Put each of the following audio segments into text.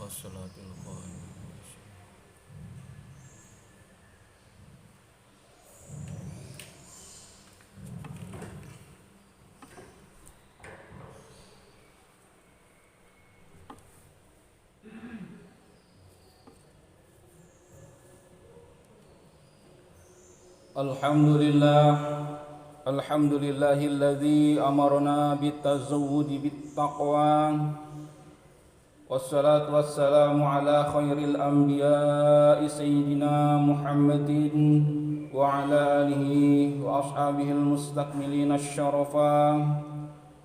As-salatul qaimah. Alhamdulillahilladzi amarna bitazawwudi bittaqwa. Wassalatu wassalamu ala khairil anbiya'i sayyidina Muhammadin wa ala alihi wa ashabihil mustakmilina syarafa.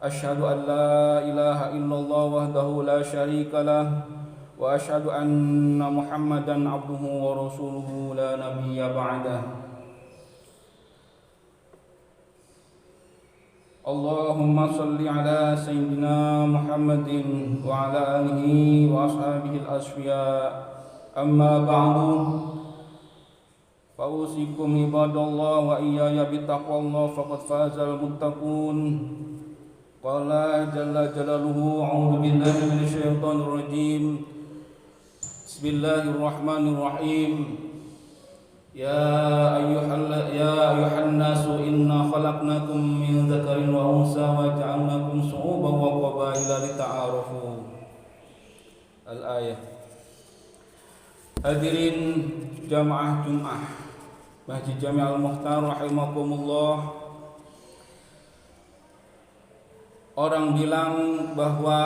Asyhadu an la ilaha illallah wahdahu la syarika lah wa asyhadu anna Muhammadan abduhu wa rasuluhu la nabiyya ba'dah. Allahumma salli ala sayyidina Muhammadin wa ala alihi wa ashabihi al-asfiya. Amma ba'du, fausikum ibadallah wa iyaya bitaqwallah faqad fazal muttaqun. Qala jalla jalaluhu a'udzu billahi minasyaitonir rajim. Bismillahirrahmanirrahim. Ya ayuhan nasu inna khalaqnakum min dzakarin wa unsa wa ja'alnakum syu'uban wa qabaila lita'arafu. Al-ayah. Hadirin jamaah Jumat Masjid Jami' Al-Mukhtar rahimakumullah. Orang bilang bahwa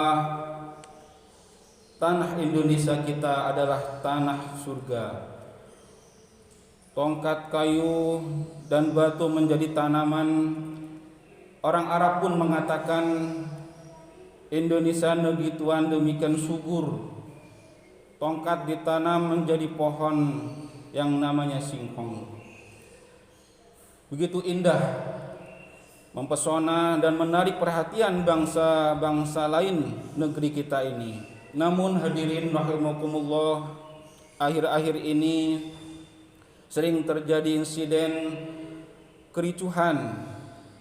tanah Indonesia kita adalah tanah surga. Tongkat kayu dan batu menjadi tanaman. Orang Arab pun mengatakan Indonesia negeri Tuhan demikian subur. Tongkat ditanam menjadi pohon yang namanya singkong. Begitu indah, mempesona dan menarik perhatian bangsa-bangsa lain negeri kita ini. Namun hadirin rahimakumullah, akhir-akhir ini sering terjadi insiden kericuhan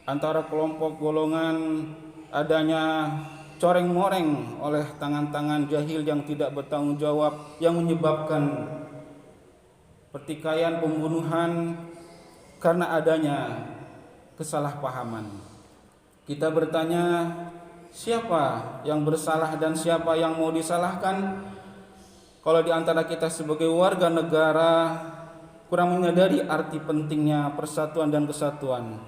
antara kelompok golongan, adanya coreng-moreng oleh tangan-tangan jahil yang tidak bertanggung jawab yang menyebabkan pertikaian, pembunuhan karena adanya kesalahpahaman. Kita bertanya, siapa yang bersalah dan siapa yang mau disalahkan? Kalau di antara kita sebagai warga negara kurang menyadari arti pentingnya persatuan dan kesatuan.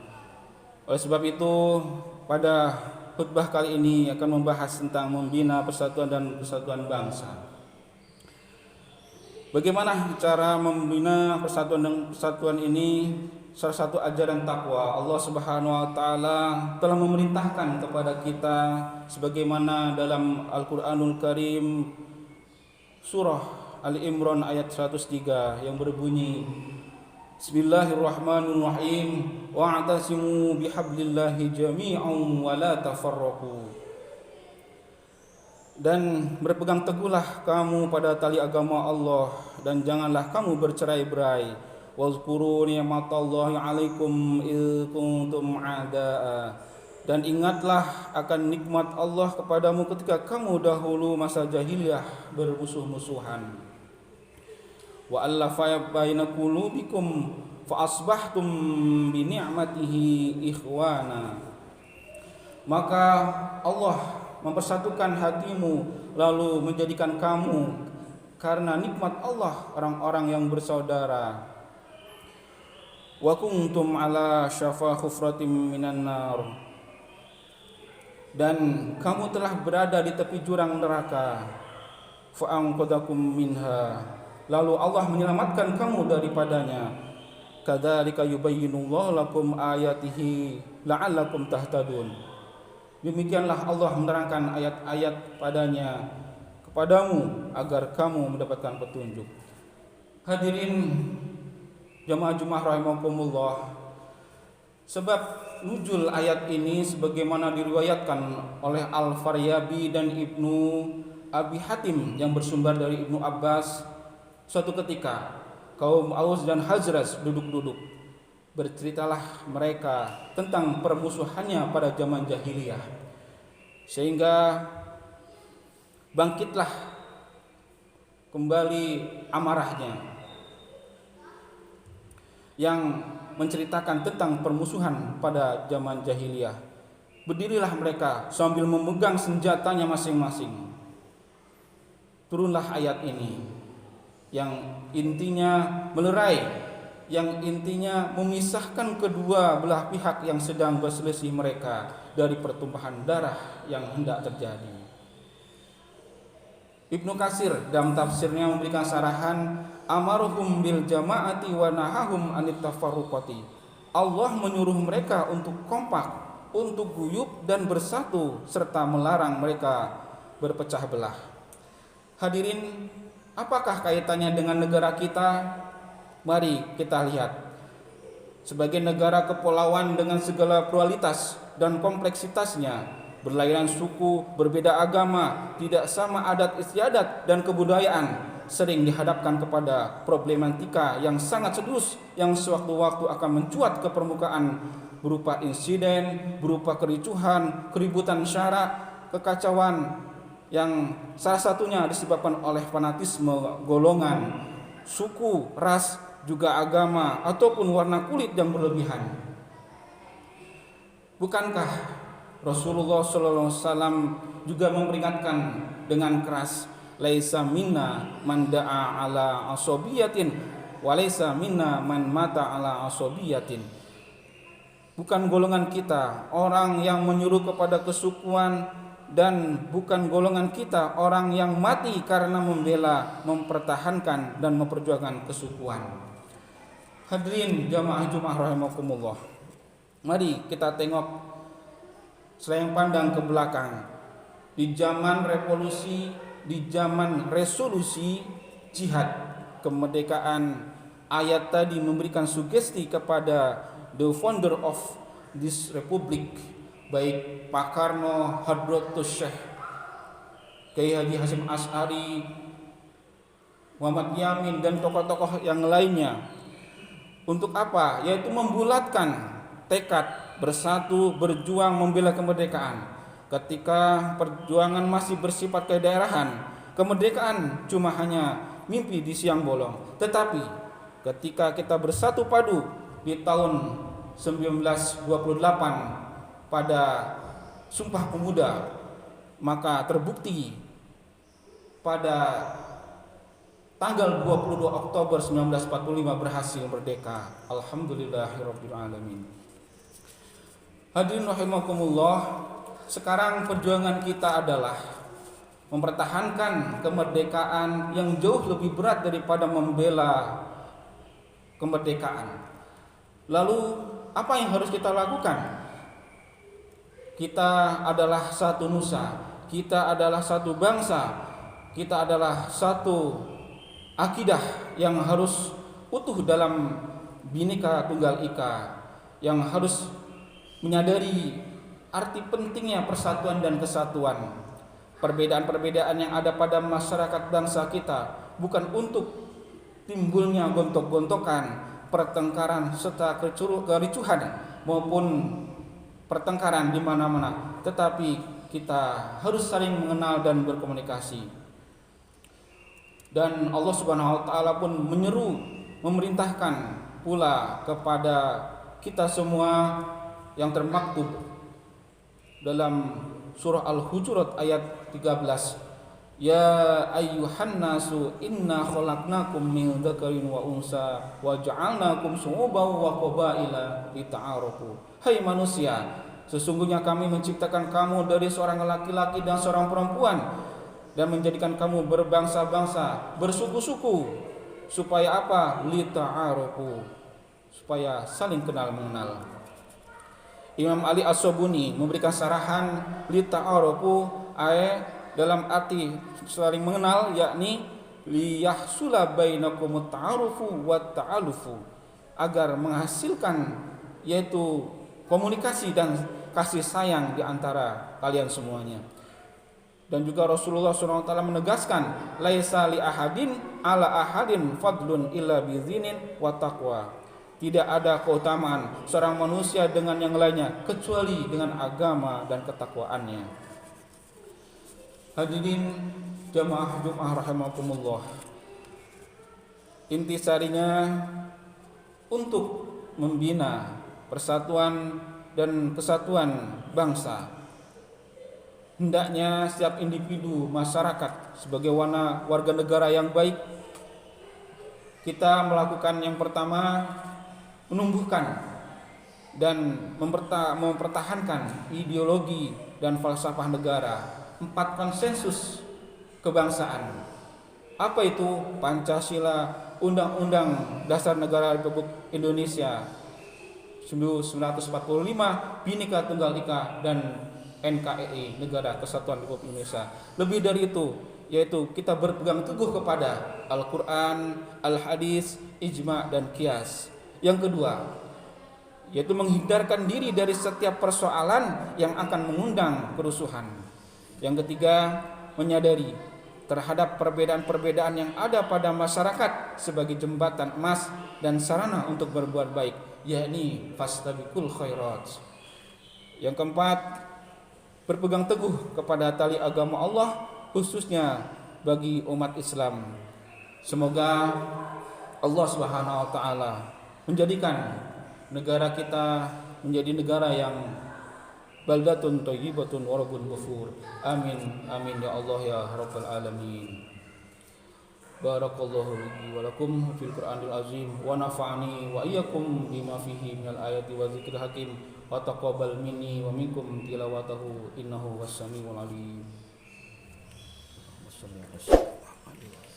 Oleh sebab itu, pada khutbah kali ini akan membahas tentang membina persatuan dan kesatuan bangsa. Bagaimana cara membina persatuan dan kesatuan ini? Salah satu ajaran takwa. Allah Subhanahu wa taala telah memerintahkan kepada kita sebagaimana dalam Al-Qur'anul Karim surah Ali Imran ayat 103 yang berbunyi, Bismillahirrahmanirrahim, wa'tasimu bihablillahi jami'an wa la tafarraqu. Dan berpegang teguhlah kamu pada tali agama Allah dan janganlah kamu bercerai-berai. Wazkuru ni'matallahi 'alaikum id kuntum a'da'a. Dan ingatlah akan nikmat Allah kepadamu ketika kamu dahulu masa jahiliyah bermusuh-musuhan. Wa allafa baina qulubikum fa asbahtum bi ni'matihi ikhwana. Maka Allah mempersatukan hatimu lalu menjadikan kamu karena nikmat Allah orang-orang yang bersaudara. Wa kuntum ala syafa khufratim minan nar. Dan kamu telah berada di tepi jurang neraka. Fa anqadakum minha. Lalu Allah menyelamatkan kamu daripadanya. Kadzalika yubayyinullahu lakum ayatihi la'allakum tahtadun. Demikianlah Allah menerangkan ayat-ayat padanya kepadamu agar kamu mendapatkan petunjuk. Hadirin jamaah Jumat rahimakumullah, sebab nuzul ayat ini sebagaimana diriwayatkan oleh Al-Faryabi dan Ibnu Abi Hatim yang bersumber dari Ibnu Abbas. Suatu ketika kaum Aus dan Khazraj duduk-duduk, berceritalah mereka tentang permusuhannya pada zaman jahiliyah, sehingga bangkitlah kembali amarahnya, yang menceritakan tentang permusuhan pada zaman jahiliyah. Berdirilah mereka sambil memegang senjatanya masing-masing. Turunlah ayat ini yang intinya melerai, yang intinya memisahkan kedua belah pihak yang sedang berselisih mereka dari pertumpahan darah yang hendak terjadi. Ibnu Katsir dalam tafsirnya memberikan sarahan, amaruhum bil jama'ati wa nahahum anit tafarruqati. Allah menyuruh mereka untuk kompak, untuk guyup dan bersatu, serta melarang mereka berpecah belah. Hadirin, apakah kaitannya dengan negara kita? Mari kita lihat. Sebagai negara kepulauan dengan segala pluralitas dan kompleksitasnya, berlainan suku, berbeda agama, tidak sama adat istiadat dan kebudayaan, sering dihadapkan kepada problematika yang sangat serius yang sewaktu-waktu akan mencuat ke permukaan berupa insiden, berupa kericuhan, keributan syarak, kekacauan yang salah satunya disebabkan oleh fanatisme golongan, suku, ras, juga agama ataupun warna kulit yang berlebihan. Bukankah Rasulullah SAW juga memperingatkan dengan keras, laisa minna man da'a ala asabiyatin wa laisa minna man mata ala asabiyatin. Bukan golongan kita orang yang menyuruh kepada kesukuan, dan bukan golongan kita orang yang mati karena membela, mempertahankan dan memperjuangkan kesukuan. Hadirin jamaah Jumat rahimakumullah, mari kita tengok selain pandang ke belakang. Di zaman revolusi, di zaman resolusi jihad kemerdekaan, ayat tadi memberikan sugesti kepada the founder of this republic, baik Pak Karno, Hadratus Syekh Kiai Haji Hasyim Asy'ari, Muhammad Yamin dan tokoh-tokoh yang lainnya. Untuk apa? Yaitu membulatkan tekad bersatu, berjuang membela kemerdekaan. Ketika perjuangan masih bersifat kedaerahan, kemerdekaan cuma hanya mimpi di siang bolong. Tetapi ketika kita bersatu padu di tahun 1928 pada Sumpah Pemuda, maka terbukti pada tanggal 22 Oktober 1945 berhasil merdeka. Alhamdulillahirabbil alamin. Hadirin rahimakumullah, sekarang perjuangan kita adalah mempertahankan kemerdekaan yang jauh lebih berat daripada membela kemerdekaan. Lalu apa yang harus kita lakukan? Kita adalah satu nusa, kita adalah satu bangsa, kita adalah satu akidah yang harus utuh dalam Bhinneka Tunggal Ika, yang harus menyadari arti pentingnya persatuan dan kesatuan. Perbedaan-perbedaan yang ada pada masyarakat bangsa kita bukan untuk timbulnya gontok-gontokan, pertengkaran serta kericuhan maupun pertengkaran di mana-mana, tetapi kita harus saling mengenal dan berkomunikasi. Dan Allah Subhanahu wa taala pun menyeru, memerintahkan pula kepada kita semua yang termaktub dalam surah Al-Hujurat ayat 13, ya ayyuhan nasu inna khalaqnakum min dzakarin wa unsa wa ja'alnakum syu'uban wa qabaila lita'arafu. Hai manusia, sesungguhnya kami menciptakan kamu dari seorang laki-laki dan seorang perempuan, dan menjadikan kamu berbangsa-bangsa, bersuku-suku, supaya apa? Lita'arafu, supaya saling kenal mengenal. Imam Ali As-Sobuni memberikan sarahan lita'arafu dalam arti saling mengenal, yakni liyahsula bainakumut ta'arufu wat ta'alufu, agar menghasilkan yaitu komunikasi dan kasih sayang di antara kalian semuanya. Dan juga Rasulullah SAW menegaskan, laisa li ahadin ala ahadin fadlun illa bizinin wa taqwa. Tidak ada keutamaan seorang manusia dengan yang lainnya kecuali dengan agama dan ketakwaannya. Hadirin jamaah Jumat rahimakumullah, intisarinya untuk membina persatuan dan kesatuan bangsa. Hendaknya setiap individu masyarakat sebagai warga negara yang baik, kita melakukan yang pertama, menumbuhkan dan mempertahankan ideologi dan falsafah negara, 4 konsensus kebangsaan. Apa itu? Pancasila, Undang-Undang Dasar Negara Republik Indonesia 1945, Bhinneka Tunggal Ika, dan NKRI, Negara Kesatuan Republik Indonesia. Lebih dari itu, yaitu kita berpegang teguh kepada Al-Quran, Al-Hadis, Ijma, dan Qiyas. Yang kedua, yaitu menghindarkan diri dari setiap persoalan yang akan mengundang kerusuhan. Yang ketiga, menyadari terhadap perbedaan-perbedaan yang ada pada masyarakat sebagai jembatan emas dan sarana untuk berbuat baik, yakni fastabiqul khairat. Yang keempat, berpegang teguh kepada tali agama Allah, khususnya bagi umat Islam. Semoga Allah Subhanahu wa taala menjadikan negara kita menjadi negara yang baldatun thayyibatun wa rabbun ghafur. Amin amin ya Allah ya rabbal alamin. Barakallahu li wa lakum fil Qur'anil azim wa nafa'ani wa iyyakum bima fihi minal ayati wa dzikril hakim wa taqabbal minni wa minkum tilawatahu innahu was-sami'ul alim. Wassallallahu alaihi wasallam.